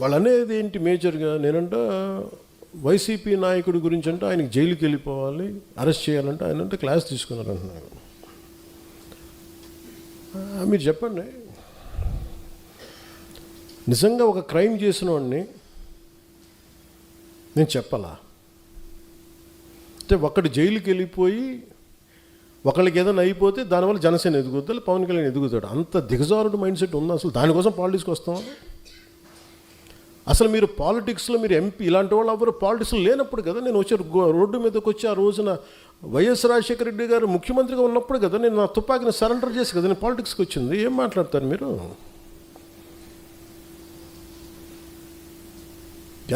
వాళ్ళు అనేది ఏంటి మేజర్గా, నేనంట వైసీపీ నాయకుడి గురించి అంటే ఆయనకి జైలుకి వెళ్ళిపోవాలి, అరెస్ట్ చేయాలంటే ఆయన అంటే క్లాస్ తీసుకున్నారు అంటున్నారు. మీరు చెప్పండి, నిజంగా ఒక క్రైమ్ చేసిన వాడిని నేను చెప్పాలా? అంటే ఒకటి జైలుకి వెళ్ళిపోయి ఒకళ్ళకి ఏదైనా అయిపోతే దానివల్ల జనసేన ఎదుగుతాడు, పవన్ కళ్యాణ్ ఎదుగుతాడు. అంత దిగజారుడు మైండ్ సెట్ ఉందా అసలు? దానికోసం పాలిటిక్స్కి వస్తాం. అసలు మీరు పాలిటిక్స్లో మీరు ఎంపీ ఇలాంటి వాళ్ళు ఎవరు పాలిటిక్స్లో లేనప్పుడు కదా నేను వచ్చి రోడ్డు మీదకి వచ్చి ఆ రోజున వైఎస్ రాజశేఖర రెడ్డి గారు ముఖ్యమంత్రిగా ఉన్నప్పుడు కదా నేను నా తుపాకీని సరెండర్ చేసి కదా నేను పాలిటిక్స్కి వచ్చింది. ఏం మాట్లాడతారు మీరు?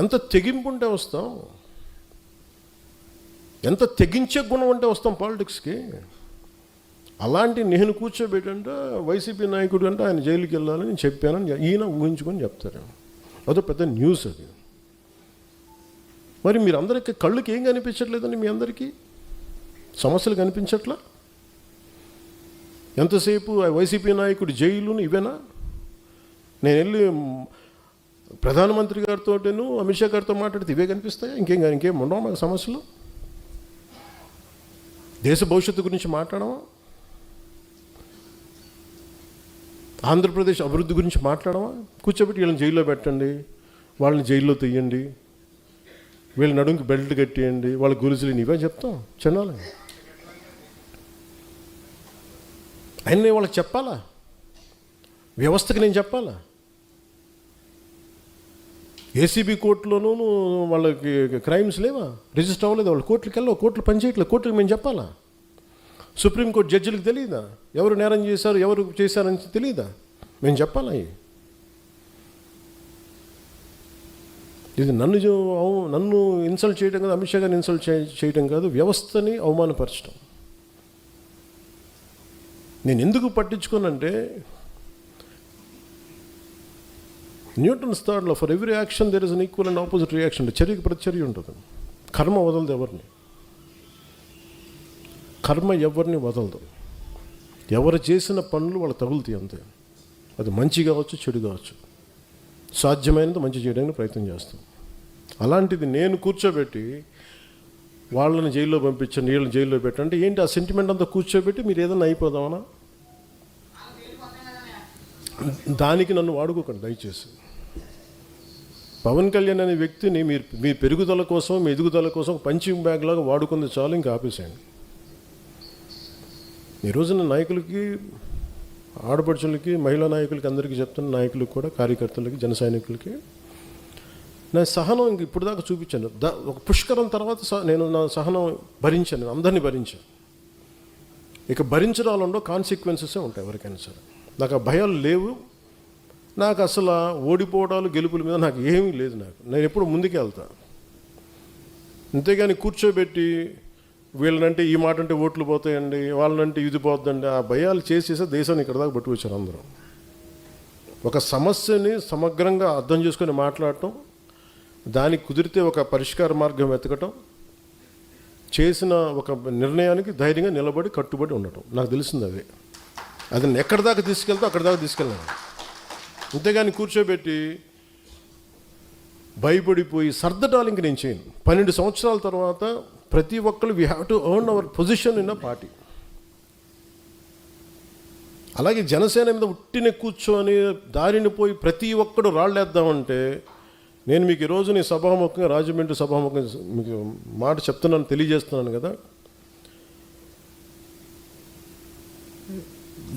ఎంత తెగింపు ఉంటే వస్తాం, ఎంత తెగించే గుణం ఉంటే వస్తాం పాలిటిక్స్కి. అలాంటి నేను కూర్చోబెట్టంటే వైసీపీ నాయకుడు అంటే ఆయన జైలుకి వెళ్ళాలని నేను చెప్పానని ఈయన ఊహించుకొని చెప్తారు. అదో పెద్ద న్యూస్ అది. మరి మీరందరికీ కళ్ళుకి ఏం కనిపించట్లేదండి? మీ అందరికీ సమస్యలు కనిపించట్లా? ఎంతసేపు వైసీపీ నాయకుడు జైలును ఇవేనా? నేను వెళ్ళి ప్రధానమంత్రి గారితోటేను అమిత్ షా గారితో మాట్లాడితే ఇవే కనిపిస్తాయా? ఇంకేం ఉండవు మాకు సమస్యలు? దేశ భవిష్యత్తు గురించి మాట్లాడమా? ఆంధ్రప్రదేశ్ అభివృద్ధి గురించి మాట్లాడమా? కూర్చోబెట్టి వీళ్ళని జైల్లో పెట్టండి, వాళ్ళని జైల్లో తీయండి, వీళ్ళ నడుంకి బెల్ట్ కట్టేయండి, వాళ్ళ గొలుసులు ఇవే చెప్తాం చిన్నాలి. ఆయన వాళ్ళకి చెప్పాలా? వ్యవస్థకి నేను చెప్పాలా? ఏసీబీ కోర్టులోనూ వాళ్ళకి క్రైమ్స్ లేవా? రిజిస్టర్ అవ్వలేదు, వాళ్ళు కోర్టులకు వెళ్ళవు, కోర్టులు పనిచేయట్లేదు, కోర్టులకు మేము చెప్పాలా? సుప్రీంకోర్టు జడ్జిలకు తెలియదా ఎవరు నేరం చేశారు, ఎవరు చేశారని తెలియదా? మేము చెప్పాలా? ఇది నన్ను ఇన్సల్ట్ చేయడం కాదు, అమిత్ షా గారిని ఇన్సల్ట్ చేయడం కాదు, వ్యవస్థని అవమానపరచడం. నేను ఎందుకు పట్టించుకోనంటే Newton's third law, for every action there is an equal and opposite reaction. చర్యకి ప్రతిచర్య ఉంటుంది. కర్మ వదలదు ఎవరిని, కర్మ ఎవరిని వదలదు. ఎవరు చేసిన పనులు వాళ్ళు తగులుతాయి అంతే. అది మంచి కావచ్చు, చెడు కావచ్చు. సాధ్యమైనంత మంచి చేయడానికి ప్రయత్నం చేస్తాం. అలాంటిది నేను కూర్చోబెట్టి వాళ్ళని జైల్లో పంపించండి, వీళ్ళని జైల్లో పెట్టండి ఏంటి? ఆ సెంటిమెంట్ అంతా కూర్చోబెట్టి మీరు ఏదైనా అయిపోదామనా? దానికి నన్ను వాడుకోకండి దయచేసి. పవన్ కళ్యాణ్ అనే వ్యక్తిని మీ పెరుగుదల కోసం, మీ ఎదుగుదల కోసం పంచింగ్ బ్యాగ్ లాగా వాడుకుంది చాలు, ఇంకా ఆపేసేయండి. ఈ రోజున నాయకులకి, ఆడపడుచులకి, మహిళా నాయకులకి, అందరికీ చెప్తున్న నాయకులకు కూడా, కార్యకర్తలకి, జన సైనికులకి నా సహనం ఇంక ఇప్పుడు దాకా చూపించాను. ఒక పుష్కరం తర్వాత నేను నా సహనం భరించాను, నేను అందరినీ భరించాను. ఇక భరించడాలలో కాన్సిక్వెన్సెసే ఉంటాయి ఎవరికైనా సరే. నాకు ఆ భయాలు లేవు. నాకు అసలు ఓడిపోవడాలు, గెలుపుల మీద నాకు ఏమీ లేదు. నేను ఎప్పుడు ముందుకే వెళ్తాను. అంతేగాని కూర్చోబెట్టి వీళ్ళనంటే ఈ మాట అంటే ఓట్లు పోతాయండి, వాళ్ళనంటే ఇది పోతుందండి, ఆ భయాలు చేసేసే దేశాన్ని ఇక్కడ దాకా పట్టుకొచ్చారు అందరూ. ఒక సమస్యని సమగ్రంగా అర్థం చేసుకొని మాట్లాడటం, దానికి కుదిరితే ఒక పరిష్కార మార్గం వెతకటం, చేసిన ఒక నిర్ణయానికి ధైర్యంగా నిలబడి కట్టుబడి ఉండటం నాకు తెలిసింది. అది ఎక్కడి దాకా తీసుకెళ్తే అక్కడి దాకా తీసుకెళ్ళాను. అంతేగాని కూర్చోబెట్టి భయపడిపోయి సర్దటాలు ఇంక నేను చేయను. 12 సంవత్సరాల తర్వాత ప్రతి ఒక్కరు we have to earn our position in a party. అలాగే జనసేన మీద ఉట్టిన కూర్చొని దారిని పోయి ప్రతి ఒక్కడు రాళ్ళేద్దామంటే, నేను మీకు ఈరోజు నీ సభాముఖంగా, రాజమండ్రి సభాముఖంగా మీకు మాట చెప్తున్నాను, తెలియజేస్తున్నాను కదా,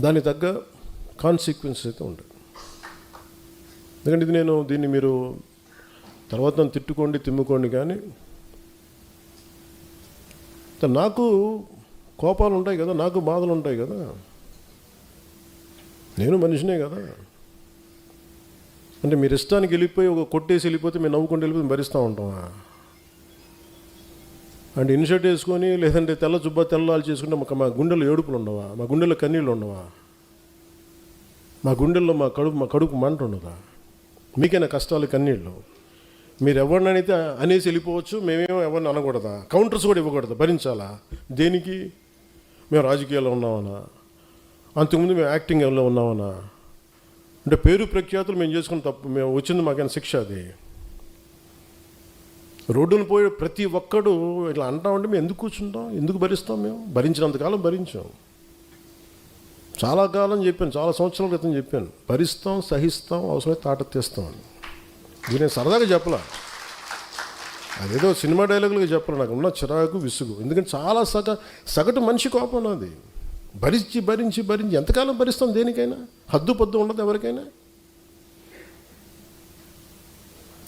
దానికి తగ్గ కాన్సిక్వెన్సెస్ అయితే ఉంటాయి. ఎందుకంటే దీన్ని మీరు తర్వాత నన్ను తిట్టుకోండి, తిమ్ముకోండి, కానీ నాకు కోపాలు ఉంటాయి కదా, నాకు బాధలు ఉంటాయి కదా, నేను మనిషినే కదా. అంటే మీరు ఇష్టానికి వెళ్ళిపోయి ఒక కొట్టేసి వెళ్ళిపోతే మేము నవ్వుకుంటూ వెళ్ళిపోతే భరిస్తూ ఉంటామా? అంటే ఇన్షర్ట్ వేసుకొని లేదంటే తెల్ల జుబ్బా తెల్లాలు చేసుకుంటే మా గుండెల్లో ఏడుపులు ఉండవా? మా గుండెల్లో కన్నీళ్ళు ఉండవా? మా గుండెల్లో మా కడుపు మంట ఉండదా? మీకైనా కష్టాలు, కన్నీళ్ళు? మీరు ఎవరినైతే అనేసి వెళ్ళిపోవచ్చు, మేమేమో ఎవరిని అనకూడదా? కౌంటర్స్ కూడా ఇవ్వకూడదా? భరించాలా? దేనికి? మేము రాజకీయాల్లో ఉన్నామన్నా? అంతకుముందు మేము యాక్టింగ్లో ఉన్నామన్నా? అంటే పేరు ప్రఖ్యాతులు మేము చేసుకున్న తప్పు, మేము వచ్చింది మాకైనా శిక్ష అది. రోడ్డును పోయి ప్రతి ఒక్కడు ఇట్లా అంటా ఉంటే మేము ఎందుకు కూర్చుంటాం, ఎందుకు భరిస్తాం? మేము భరించినంతకాలం భరించాం. చాలా కాలం చెప్పాను, చాలా సంవత్సరాల క్రితం చెప్పాను, భరిస్తాం, సహిస్తాం, అవసరమైతే తాట తీస్తాం అని. ఇది నేను సరదాగా చెప్పలా, అదేదో సినిమా డైలాగులుగా చెప్పాలి. నాకు ఉన్న చిరాకు, విసుగు. ఎందుకంటే చాలా సగటు మనిషి కోపం నాది. భరించి భరించి భరించి ఎంతకాలం భరిస్తాం? దేనికైనా హద్దు పొద్దు ఉండదు ఎవరికైనా.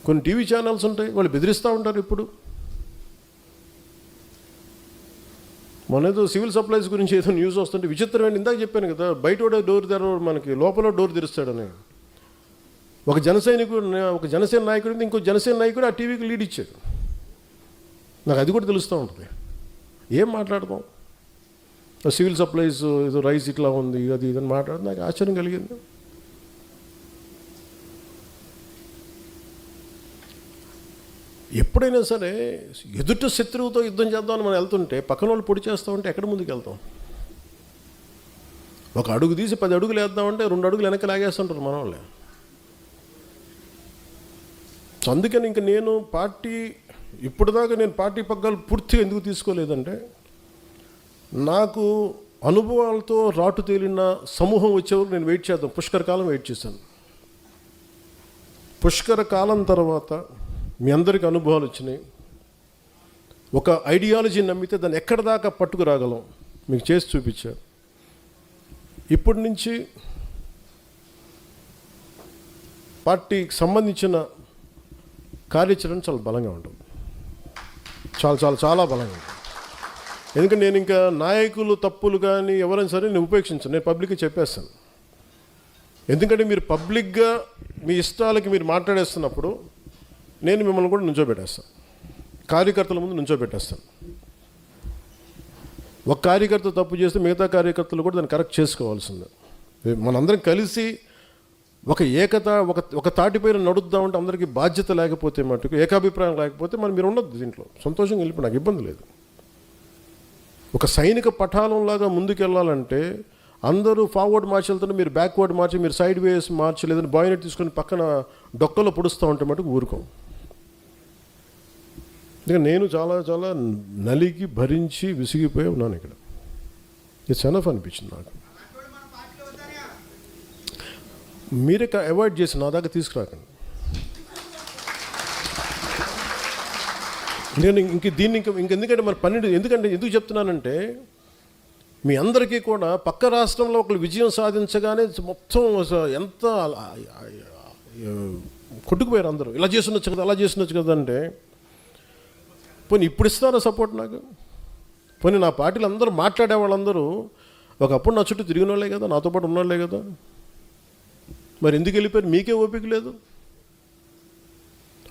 కొన్ని టీవీ ఛానల్స్ ఉంటాయి, వాళ్ళు బెదిరిస్తూ ఉంటారు. ఇప్పుడు మొన్నేదో సివిల్ సప్లైస్ గురించి ఏదో న్యూస్ వస్తుంటే విచిత్రమైన, ఇందాక చెప్పాను కదా, బయట డోర్ తెరవడు, మనకి లోపల డోర్ తెరుస్తాడని. ఒక జనసేన నాయకుడు ఇంకో జనసేన నాయకుడు ఆ టీవీకి లీడ్ ఇచ్చాడు. నాకు అది కూడా తెలుస్తూ ఉంటుంది. ఏం మాట్లాడతాం? సివిల్ సప్లైస్ ఏదో రైస్ ఇట్లా ఉంది, అది ఇదని మాట్లాడితే నాకు ఆశ్చర్యం కలిగింది. ఎప్పుడైనా సరే ఎదుట శత్రువుతో యుద్ధం చేద్దామని మనం వెళ్తుంటే పక్కన వాళ్ళు పొడి చేస్తూ ఉంటే ఎక్కడ ముందుకు వెళ్తాం? ఒక అడుగు తీసి 10 అడుగులు వేద్దామంటే 2 అడుగులు వెనక్కి లాగేస్తుంటారు మన వాళ్ళే. సో అందుకని ఇంక నేను ఇప్పటిదాకా నేను పార్టీ పగ్గాలు పూర్తిగా ఎందుకు తీసుకోలేదంటే, నాకు అనుభవాలతో రాటు తేలిన సమూహం వచ్చేవారు నేను వెయిట్ చేద్దాం. పుష్కర కాలం వెయిట్ చేశాను. పుష్కర కాలం తర్వాత మీ అందరికీ అనుభవాలు వచ్చినాయి. ఒక ఐడియాలజీ నమ్మితే దాన్ని ఎక్కడి దాకా పట్టుకురాగలం మీకు చేసి చూపించారు. ఇప్పటి నుంచి పార్టీకి సంబంధించిన కార్యాచరణ చాలా బలంగా ఉంటుంది. చాలా చాలా చాలా బలంగా ఉంటుంది. ఎందుకంటే నేను ఇంకా నాయకులు తప్పులు కానీ ఎవరైనా సరే నేను ఉపేక్షించాను. నేను పబ్లిక్గా చెప్పేస్తాను. ఎందుకంటే మీరు పబ్లిక్గా మీ ఇష్టాలకి మీరు మాట్లాడేస్తున్నప్పుడు నేను మిమ్మల్ని కూడా నుంచోబెట్టేస్తాను, కార్యకర్తల ముందు నుంచోబెట్టేస్తాను. ఒక కార్యకర్త తప్పు చేస్తే మిగతా కార్యకర్తలు కూడా దాన్ని కరెక్ట్ చేసుకోవాల్సిందే. మనందరం కలిసి ఒక తాటిపైన నడుద్దామంటే అందరికీ బాధ్యత లేకపోతే, మటుకు ఏకాభిప్రాయం లేకపోతే మీరు ఉండొద్దు దీంట్లో. సంతోషంగా వెళ్ళిపోయి నాకు ఇబ్బంది లేదు. ఒక సైనిక పఠాలంలాగా ముందుకెళ్ళాలంటే అందరూ ఫార్వర్డ్ మార్చి వెళ్తుంటే మీరు బ్యాక్వర్డ్ మార్చి, మీరు సైడ్ వేస్ మార్చి, లేదని బాయ్నెట్ తీసుకొని పక్కన డొక్కలో పొడుస్తూ ఉంటే మటుకు ఊరుకోం. ఎందుకంటే నేను చాలా చాలా నలిగి భరించి విసిగిపోయి ఉన్నాను. ఇక్కడ ఇట్స్ ఎనఫ్ అనిపించింది నాకు. మీరే అవాయిడ్ చేసి నా దాకా తీసుకురాకండి. నేను ఎందుకంటే మన 12 ఎందుకు చెప్తున్నానంటే, మీ అందరికీ కూడా పక్క రాష్ట్రంలో ఒకరు విజయం సాధించగానే మొత్తం ఎంత కొట్టుకుపోయారు అందరూ. ఇలా చేస్తుండొచ్చు కదా, అలా చేస్తుండొచ్చు కదా అంటే, పోనీ ఇప్పుడు ఇస్తారా సపోర్ట్ నాకు? పోనీ నా పార్టీలు అందరూ మాట్లాడే వాళ్ళందరూ ఒకప్పుడు నా చుట్టూ తిరిగిన వాళ్ళే కదా, నాతో పాటు ఉన్నవాళ్ళే కదా. మరి ఎందుకు వెళ్ళిపోయారు? మీకే ఓపిక లేదు.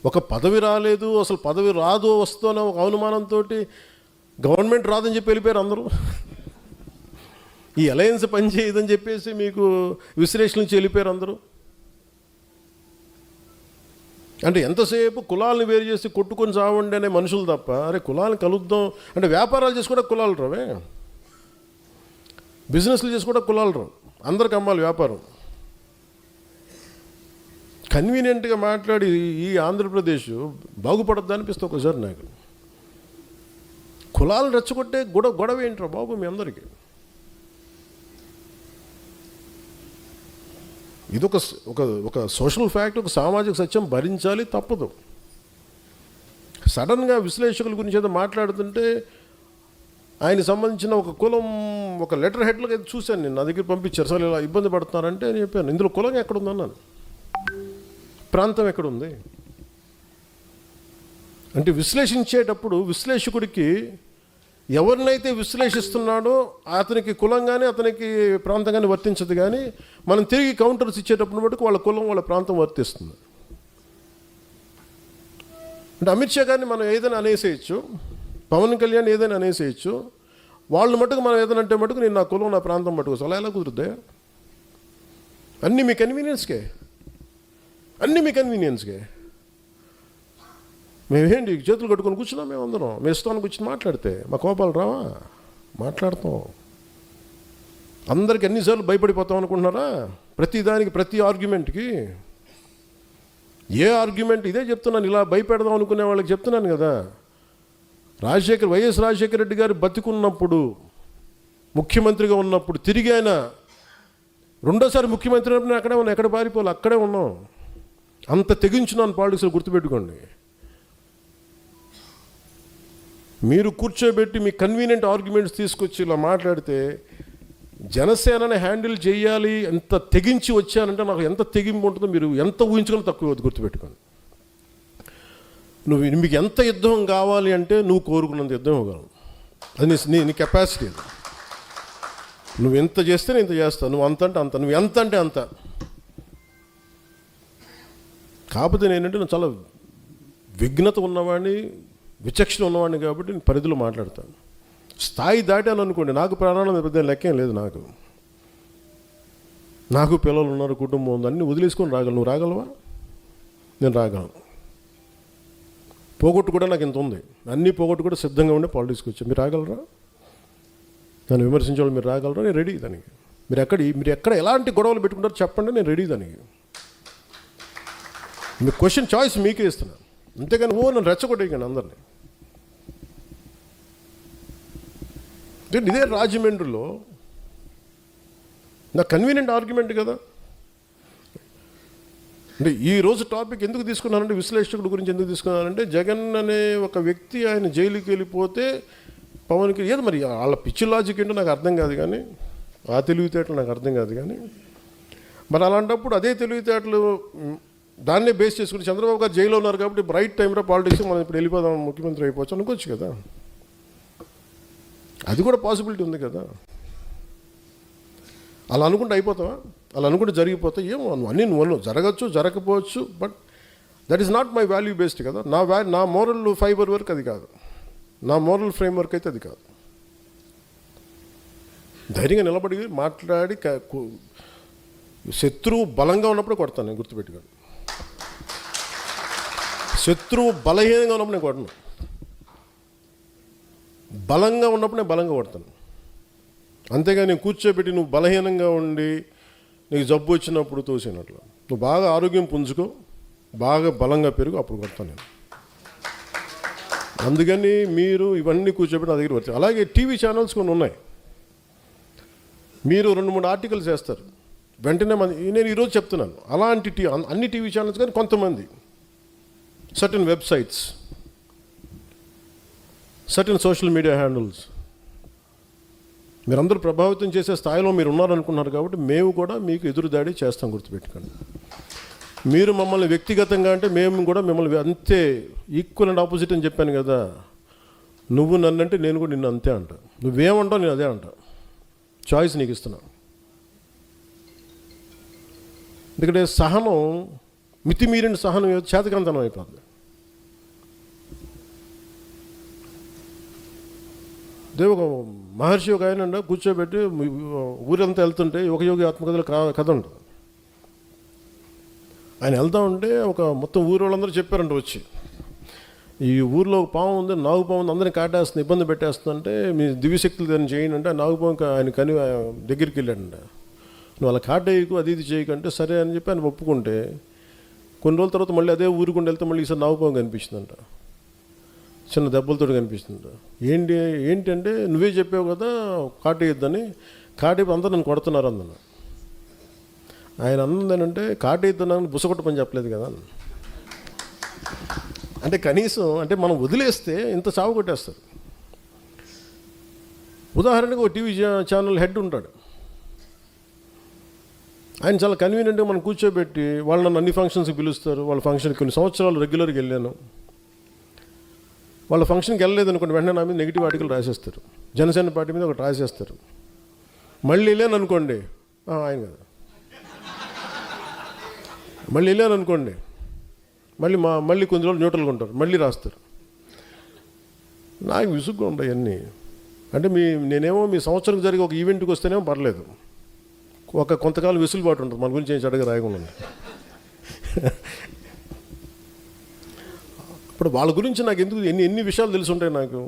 ఒక పదవి రాలేదు, అసలు పదవి రాదు వస్తుందో ఒక అనుమానంతో గవర్నమెంట్ రాదని చెప్పి వెళ్ళిపోయారు అందరూ. ఈ అలయన్స్ పనిచేయదని చెప్పేసి మీకు విశ్లేషణ నుంచి వెళ్ళిపోయారు అందరూ. అంటే ఎంతసేపు కులాలను వేరు చేసి కొట్టుకొని చావండి అనే మనుషులు తప్ప, అరే కులాలను కలుద్దాం అంటే, వ్యాపారాలు చేసి కూడా కులాలు రావే, బిజినెస్లు చేసి కూడా కులాలు రావు. అందరికి అమ్మాలి వ్యాపారం. కన్వీనియంట్గా మాట్లాడి ఈ ఆంధ్రప్రదేశ్ బాగుపడద్దు అనిపిస్తుంది ఒకసారి నాకు. కులాలను రెచ్చగొట్టే గొడవ ఏంట్రా బాబు మీ అందరికీ? ఇది ఒక సోషల్ ఫ్యాక్ట్, ఒక సామాజిక సత్యం, భరించాలి, తప్పదు. సడన్గా విశ్లేషకుల గురించి ఏదో మాట్లాడుతుంటే ఆయనకు సంబంధించిన ఒక కులం ఒక లెటర్ హెడ్లుగా అయితే చూశాను నేను, నా దగ్గర పంపించారు. అసలు ఇలా ఇబ్బంది పడుతున్నారంటే నేను చెప్పాను, ఇందులో కులం ఎక్కడుందన్నాను, ప్రాంతం ఎక్కడుంది అంటే. విశ్లేషించేటప్పుడు విశ్లేషకుడికి ఎవరినైతే విశ్లేషిస్తున్నాడో అతనికి కులం కానీ అతనికి ప్రాంతం కానీ వర్తించదు. కానీ మనం తిరిగి కౌంటర్స్ ఇచ్చేటప్పుడు మటుకు వాళ్ళ కులం వాళ్ళ ప్రాంతం వర్తిస్తుంది. అంటే అమిత్ షా గారిని మనం ఏదైనా అనేసేయచ్చు, పవన్ కళ్యాణ్ ఏదైనా అనేసేయచ్చు, వాళ్ళు మటుకు మనం ఏదైనా అంటే మటుకు నేను నా కులం నా ప్రాంతం మటుకు అలా ఎలా కుదురుద్దా? అన్నీ మీ కన్వీనియన్స్కే, మేమేంటి చేతులు కట్టుకొని కూర్చున్నాం? మేమందరం మీ ఇష్టానికి కూర్చొని మాట్లాడితే మా కోపాలు రావా? మాట్లాడతాం. అందరికి ఎన్నిసార్లు భయపడిపోతాం అనుకుంటున్నారా? ప్రతిదానికి, ప్రతి ఆర్గ్యుమెంట్కి. ఏ ఆర్గ్యుమెంట్ ఇదే చెప్తున్నాను, ఇలా భయపెడదాం అనుకునే వాళ్ళకి చెప్తున్నాను కదా. వైఎస్ రాజశేఖర రెడ్డి గారు బతికున్నప్పుడు, ముఖ్యమంత్రిగా ఉన్నప్పుడు, తిరిగి ఆయన రెండోసారి ముఖ్యమంత్రి అయినప్పుడు అక్కడే ఉన్నాం, ఎక్కడ పారిపోవాలి, అక్కడే ఉన్నాం. అంత తెగించున్నాను పాలిటిక్స్లో, గుర్తుపెట్టుకోండి. మీరు కూర్చోబెట్టి మీ కన్వీనియంట్ ఆర్గ్యుమెంట్స్ తీసుకొచ్చి ఇలా మాట్లాడితే జనసేనని హ్యాండిల్ చేయాలి, ఎంత తెగించి వచ్చానంటే నాకు ఎంత తెగింపు ఉంటుందో మీరు ఎంత ఊహించుకుని తక్కువ, గుర్తుపెట్టుకోండి. మీకు ఎంత యుద్ధం కావాలి అంటే నువ్వు కోరుకున్నంత యుద్ధం ఇవ్వగలవు. అది నీ కెపాసిటీ. అది నువ్వు ఎంత చేస్తే నేను ఇంత చేస్తాను, నువ్వు అంత అంటే అంత, నువ్వు ఎంత అంటే అంత. కాకపోతే నేనంటే నేను చాలా విఘ్నత ఉన్నవాడిని, విచక్షణ ఉన్నవాడిని కాబట్టి నేను పరిధిలో మాట్లాడతాను. స్థాయి దాటాను అనుకోండి, నాకు ప్రాణాలు పెద్ద లెక్కేం లేదు. నాకు పిల్లలు ఉన్నారు, కుటుంబం ఉంది, అన్నీ వదిలేసుకొని రాగలను. నువ్వు రాగలవా? నేను రాగలను. పోగొట్టు కూడా నాకు ఇంత ఉంది, అన్నీ పోగొట్టు కూడా సిద్ధంగా ఉండే పాలిటిక్స్కి వచ్చా. మీరు రాగలరా? నన్ను విమర్శించేవాళ్ళు మీరు రాగలరా? నేను రెడీ దానికి. మీరు ఎక్కడ ఎలాంటి గొడవలు పెట్టుకుంటారో చెప్పండి, నేను రెడీ దానికి. మీ క్వశ్చన్ చాయిస్ మీకే ఇస్తున్నాను, అంతేగాని నన్ను రెచ్చగొట్టేయకండి అందరినీ. ఇదే రాజమండ్రిలో నా కన్వీనియంట్ ఆర్గ్యుమెంట్ కదా. అంటే ఈరోజు టాపిక్ ఎందుకు తీసుకున్నానంటే, విశ్లేషకుడి గురించి ఎందుకు తీసుకున్నానంటే, జగన్ అనే ఒక వ్యక్తి ఆయన జైలుకి వెళ్ళిపోతే పవన్కి ఏదో మరి వాళ్ళ పిచ్చి లాజిక్ ఏంటో నాకు అర్థం కాదు, కానీ ఆ తెలివితేటలు నాకు అర్థం కాదు. కానీ మరి అలాంటప్పుడు అదే తెలివితేటలు దాన్నే బేస్ చేసుకుని చంద్రబాబు గారు జైల్లో ఉన్నారు కాబట్టి రైట్ టైంలో పాలిటిక్స్ మనం ఇప్పుడు వెళ్ళిపోదాం, ముఖ్యమంత్రి అయిపోవచ్చు అనుకోవచ్చు కదా. అది కూడా పాసిబిలిటీ ఉంది కదా. అలా అనుకుంటే అయిపోతావా? అలా అనుకుంటే జరిగిపోతాయి. ఏమో అన్నీ నువ్వు జరగచ్చు, జరగకపోవచ్చు, but that is not my value based కదా. నా మోరల్ ఫైబర్ వర్క్ అది కాదు, నా మోరల్ ఫ్రేమ్ వర్క్ అయితే అది కాదు. ధైర్యంగా నిలబడి మాట్లాడి శత్రువు బలంగా ఉన్నప్పుడు కొడతాను నేను, గుర్తుపెట్టుకోండి. శత్రువు బలహీనంగా ఉన్నప్పుడు నేను కొడను, బలంగా ఉన్నప్పుడు నేను బలంగా కొడతాను. అంతేగా నేను కూర్చోబెట్టి నువ్వు బలహీనంగా ఉండి నీకు జబ్బు వచ్చినప్పుడు తోసినట్లు, నువ్వు బాగా ఆరోగ్యం పుంజుకో, బాగా బలంగా పెరుగు, అప్పుడు కొడతాను నేను. అందుకని మీరు ఇవన్నీ కూర్చోబెట్టి నా దగ్గర వచ్చాయి. అలాగే టీవీ ఛానల్స్ కొన్ని ఉన్నాయి, మీరు 2-3 ఆర్టికల్స్ వేస్తారు, వెంటనే నేను ఈరోజు చెప్తున్నాను, అలాంటి అన్ని టీవీ ఛానల్స్ కానీ కొంతమంది certain websites, certain social media handles, మీరందరూ ప్రభావితం చేసే స్థాయిలో మీరు ఉన్నారనుకున్నారు కాబట్టి మేము కూడా మీకు ఎదురుదాడి చేస్తాం, గుర్తుపెట్టుకోండి. మీరు మమ్మల్ని వ్యక్తిగతంగా అంటే మేము కూడా మిమ్మల్ని అంతే ఈక్వల్ అండ్ ఆపోజిట్ అని చెప్పాను కదా. నువ్వు నన్నంటే నేను కూడా నిన్ను అంతే అంట, నువ్వేమంటావు నేను అదే అంట. చాయిస్ నీకు ఇస్తున్నా. ఎందుకంటే సహనం, మితిమీరిన సహనం చేతకంతనం అయిపోతుంది. ఒక మహర్షి ఒక ఆయన కూర్చోబెట్టి ఊరంతా వెళ్తుంటే ఒక యోగి ఆత్మకథలు కథ ఉంటుంది. ఆయన వెళ్తూ ఉంటే మొత్తం ఊరు వాళ్ళందరూ చెప్పారంట వచ్చి, ఈ ఊరిలో ఒక పాము ఉంది, నాగు పాము ఉంది, అందరినీ కాటేస్తుంది, ఇబ్బంది పెట్టేస్తుందంటే మీ దివ్యశక్తులు దాన్ని చేయండి అంటే, నాగు పాము ఆయన కని దగ్గరికి వెళ్ళాడంట. నువ్వు అలా కాటేయకు, అది ఇది చేయకంటే సరే అని చెప్పి ఆయన ఒప్పుకుంటే, కొన్ని రోజుల తర్వాత మళ్ళీ అదే ఊరుకుండా వెళ్తే మళ్ళీ ఈసారి నాగు పాము కనిపిస్తుందంట, చిన్న దెబ్బలతో కనిపిస్తుందంట. ఏంటంటే నువ్వే చెప్పావు కదా కాటేయొద్దని, కాటేపు అందరూ నన్ను కొడుతున్నారు అందను. ఆయన అన్నదేనంటే కాటేద్దానని బుసగొట్ట పని చెప్పలేదు కదా. అంటే కనీసం అంటే మనం వదిలేస్తే ఇంత చావు కొట్టేస్తారు. ఉదాహరణకు ఒక టీవీ ఛానల్ హెడ్ ఉంటాడు, ఆయన చాలా కన్వీనియంట్గా మనం కూర్చోబెట్టి వాళ్ళు నన్ను అన్ని ఫంక్షన్స్కి పిలుస్తారు. వాళ్ళ ఫంక్షన్కి కొన్ని సంవత్సరాలు రెగ్యులర్గా వెళ్ళాను, వాళ్ళ ఫంక్షన్కి వెళ్ళలేదు అనుకోండి, వెంటనే నా మీద నెగిటివ్ ఆర్టికల్ రాసేస్తారు, జనసేన పార్టీ మీద ఒకటి రాసేస్తారు. మళ్ళీ వెళ్ళాను అనుకోండి, ఆయన కదా, మళ్ళీ వెళ్ళాను అనుకోండి, మళ్ళీ కొన్ని రోజులు న్యూట్రల్గా ఉంటారు, మళ్ళీ రాస్తారు. నాకు విసుగ్గా ఉంటాయి అన్నీ. అంటే నేనేమో మీ సంవత్సరం జరిగే ఒక ఈవెంట్కి వస్తేనేమో పర్లేదు, కొంతకాలం వెసులుబాటు ఉంటుంది, మన గురించి ఏం చెడ్డగా రాయకుండా. ఇప్పుడు వాళ్ళ గురించి నాకు ఎందుకు ఎన్ని విషయాలు తెలుసుంటాయి నాకు.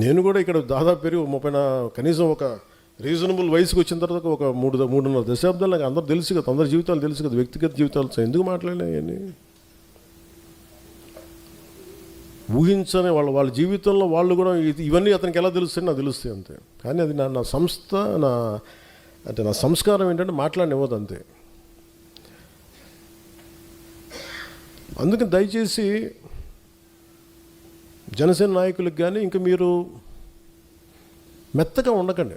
నేను కూడా ఇక్కడ దాదాపు పెరిగి కనీసం ఒక రీజనబుల్ వయసుకి వచ్చిన తర్వాత ఒక 3.5 దశాబ్దాలు నాకు అందరూ తెలుసు కదా, అందరి జీవితాలు తెలుసు కదా, వ్యక్తిగత జీవితాలు ఎందుకు మాట్లాడినాయని ఊహించని వాళ్ళ జీవితంలో వాళ్ళు కూడా ఇవన్నీ అతనికి ఎలా తెలుస్తాయి నాకు తెలుస్తాయి అంతే. కానీ అది నా సంస్థ నా సంస్కారం ఏంటంటే మాట్లాడనివ్వదు అంతే. అందుకని దయచేసి జనసేన నాయకులకు కానీ ఇంకా మీరు మెత్తగా ఉండకండి.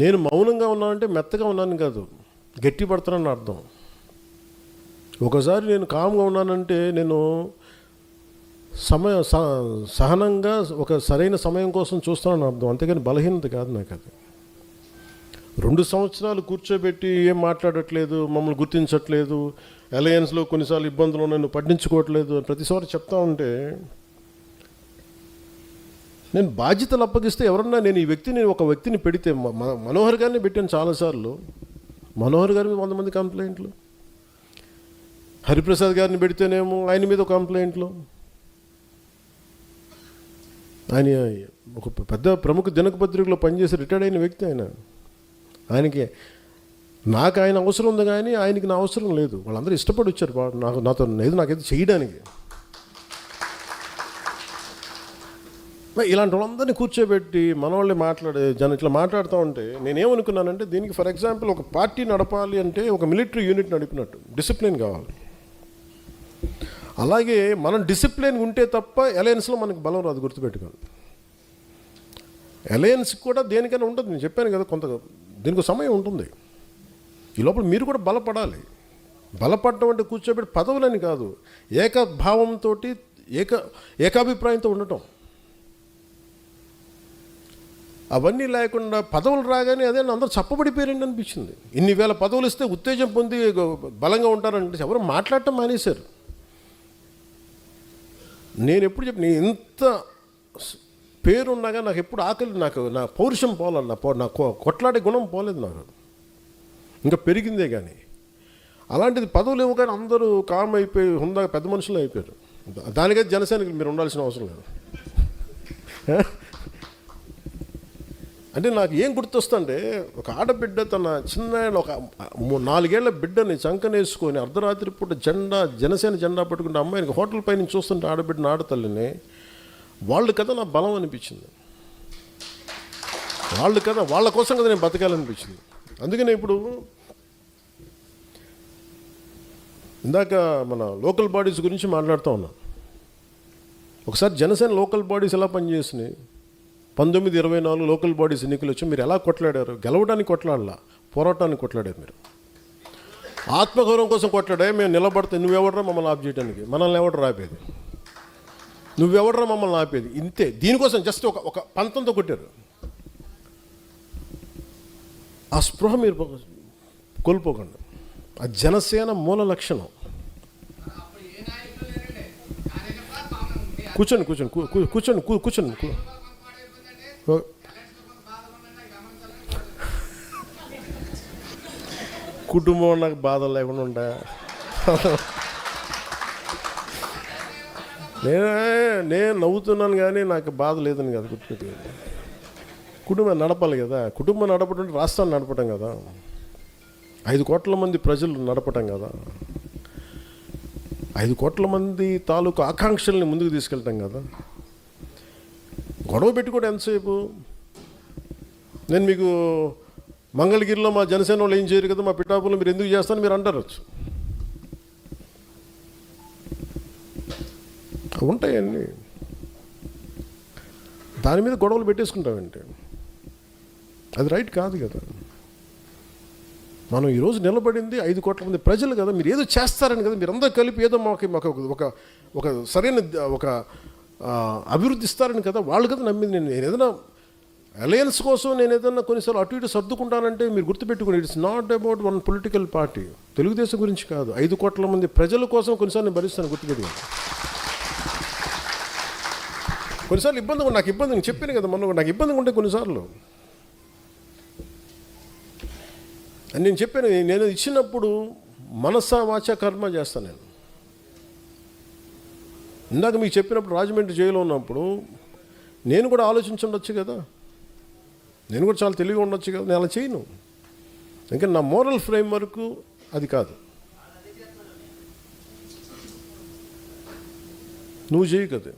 నేను మౌనంగా ఉన్నానంటే మెత్తగా ఉన్నాను కాదు, గట్టి పడుతున్నాను అర్థం. ఒకసారి నేను కామ్గా ఉన్నానంటే నేను సహనంగా ఒక సరైన సమయం కోసం చూస్తానని అర్థం, అంతేగాని బలహీనత కాదు నాకు అది. 2 సంవత్సరాలు కూర్చోబెట్టి ఏం మాట్లాడట్లేదు, మమ్మల్ని గుర్తించట్లేదు, అలయన్స్లో కొన్నిసార్లు ఇబ్బందులు ఉన్నాయి, నువ్వు పట్టించుకోవట్లేదు ప్రతిసారి చెప్తా ఉంటే నేను బాధ్యతలు అప్పగిస్తే ఎవరన్నా నేను ఒక వ్యక్తిని పెడితే మనోహర్ గారిని పెట్టాను చాలాసార్లు. మనోహర్ గారి మీద 100 మంది కంప్లైంట్లు, హరిప్రసాద్ గారిని పెడితేనేమో ఆయన మీద ఒక కంప్లైంట్లు. ఆయన ఒక పెద్ద ప్రముఖ దినపత్రికలో పనిచేసి రిటైర్డ్ అయిన వ్యక్తి ఆయనకి నాకు ఆయన అవసరం ఉంది కానీ ఆయనకి నా అవసరం లేదు. వాళ్ళందరూ ఇష్టపడి వచ్చారు నాకైతే చేయడానికి. ఇలాంటి వాళ్ళందరినీ కూర్చోబెట్టి మన వాళ్ళే ఇట్లా మాట్లాడుతూ ఉంటే నేనేమనుకున్నానంటే దీనికి ఫర్ ఎగ్జాంపుల్ ఒక పార్టీ నడపాలి అంటే ఒక మిలిటరీ యూనిట్ నడిపినట్టు డిసిప్లిన్ కావాలి. అలాగే మనం డిసిప్లిన్ ఉంటే తప్ప అలయన్స్లో మనకు బలం రాదు, గుర్తుపెట్టుకోండి. అలయన్స్ కూడా దేనికైనా ఉంటుంది, నేను చెప్పాను కదా, దీనికి సమయం ఉంటుంది. ఈ లోపల మీరు కూడా బలపడాలి. బలపడటం అంటే కూర్చోబెట్టి పదవులని కాదు, ఏకభావంతో ఏకాభిప్రాయంతో ఉండటం. అవన్నీ లేకుండా పదవులు రాగానే అదే అందరూ చప్పబడిపోయారండి అనిపించింది. ఇన్ని వేల పదవులు ఇస్తే ఉత్తేజం పొంది బలంగా ఉంటారంటే ఎవరు మాట్లాడటం మానేశారు. నేను ఎప్పుడు చెప్పి నేను ఎంత పేరున్నాగా నాకు ఎప్పుడు ఆకలి, నా పౌరుషం పోలే, నా కొట్లాడే గుణం పోలేదు నాకు, ఇంకా పెరిగిందే. కానీ అలాంటిది పదవులు ఇవ్వగానే అందరూ కామ్ అయిపోయి హుందాగా పెద్ద మనుషులు అయిపోయారు. దానికైతే జనసేనకి మీరు ఉండాల్సిన అవసరం లేదు. అంటే నాకు ఏం గుర్తొస్తుంటే ఒక ఆడబిడ్డ తన చిన్న ఒక 4 ఏళ్ల బిడ్డని చంకనేసుకొని అర్ధరాత్రి పూట జనసేన జెండా పట్టుకుంటే అమ్మాయిని హోటల్ పై నుంచి చూస్తుంటే ఆడబిడ్డని ఆడతల్లిని వాళ్ళు కదా నా బలం అనిపించింది. వాళ్ళ కోసం కదా నేను బతకాలనిపించింది. అందుకనే ఇప్పుడు ఇందాక మన లోకల్ బాడీస్ గురించి మాట్లాడుతూ ఉన్నాను. ఒకసారి జనసేన లోకల్ బాడీస్ ఎలా పనిచేసినాయి, 1924 లోకల్ బాడీస్ ఎన్నికలు వచ్చి మీరు ఎలా కొట్లాడారు? గెలవడానికి కొట్లాడలా, పోరాటానికి కొట్లాడారు. మీరు ఆత్మగౌరవం కోసం కొట్లాడే. మేము నిలబడితే నువ్వెవడరా మమ్మల్ని ఆప్ చేయడానికి, మనల్ని ఎవడరా ఆపేది, నువ్వెవడరా మమ్మల్ని ఆపేది, ఇంతే. దీనికోసం జస్ట్ ఒక పంతంతో కొట్టారు. ఆ స్పృహ మీరు కోల్పోకండి. ఆ జనసేన మూల లక్షణం. కూర్చోండి. కుటుంబం నాకు బాధలు లేకుండా ఉంటా. నేను నవ్వుతున్నాను కానీ నాకు బాధ లేదని కదా గుర్తుపెట్టి. కుటుంబం నడపాలి కదా, కుటుంబం నడపడం రాష్ట్రాన్ని నడపటం కదా, 5 కోట్ల మంది ప్రజలు నడపటం కదా, 5 కోట్ల మంది తాలూకు ఆకాంక్షల్ని ముందుకు తీసుకెళ్తాం కదా. గొడవ పెట్టుకోవడం ఎంతసేపు? నేను మీకు మంగళగిరిలో మా జనసేన వాళ్ళు ఏం చేయరు కదా, మా పిఠాపురంలో మీరు ఎందుకు చేస్తారని మీరు అంటారు. ఉంటాయండి, దాని మీద గొడవలు పెట్టేసుకుంటామంటే అది రైట్ కాదు కదా. మనం ఈరోజు నిలబడింది 5 కోట్ల మంది ప్రజలు కదా, మీరు ఏదో చేస్తారని కదా, మీరు అందరూ కలిపి ఏదో మాకు ఒక సరైన ఒక అభివృద్ధి ఇస్తారని కదా వాళ్ళు కదా నమ్మింది. నేను ఏదైనా అలయన్స్ కోసం నేను ఏదైనా కొన్నిసార్లు అటు ఇటు సర్దుకుంటానంటే మీరు గుర్తుపెట్టుకుని, it's not about one political party, Telugu Desam గురించి కాదు, 5 కోట్ల మంది ప్రజల కోసం కొన్నిసార్లు నేను భరిస్తాను. గుర్తుపెట్టుకుని కొన్నిసార్లు నాకు ఇబ్బంది నేను చెప్పాను కదా, నాకు ఇబ్బందిగా ఉంటే కొన్నిసార్లు అని నేను చెప్పాను. నేను ఇచ్చినప్పుడు మనసా వాచ కర్మ చేస్తాను. నేను ఇందాక మీకు చెప్పినప్పుడు రాజమండ్రి జైల్లో ఉన్నప్పుడు నేను కూడా ఆలోచించుండొచ్చు కదా, నేను కూడా చాలా తెలివిగా ఉండొచ్చు కదా, నేను అలా చేయను. ఇంకా నా మోరల్ ఫ్రేమ్ వరకు అది కాదు. నువ్వు చేయు కదా.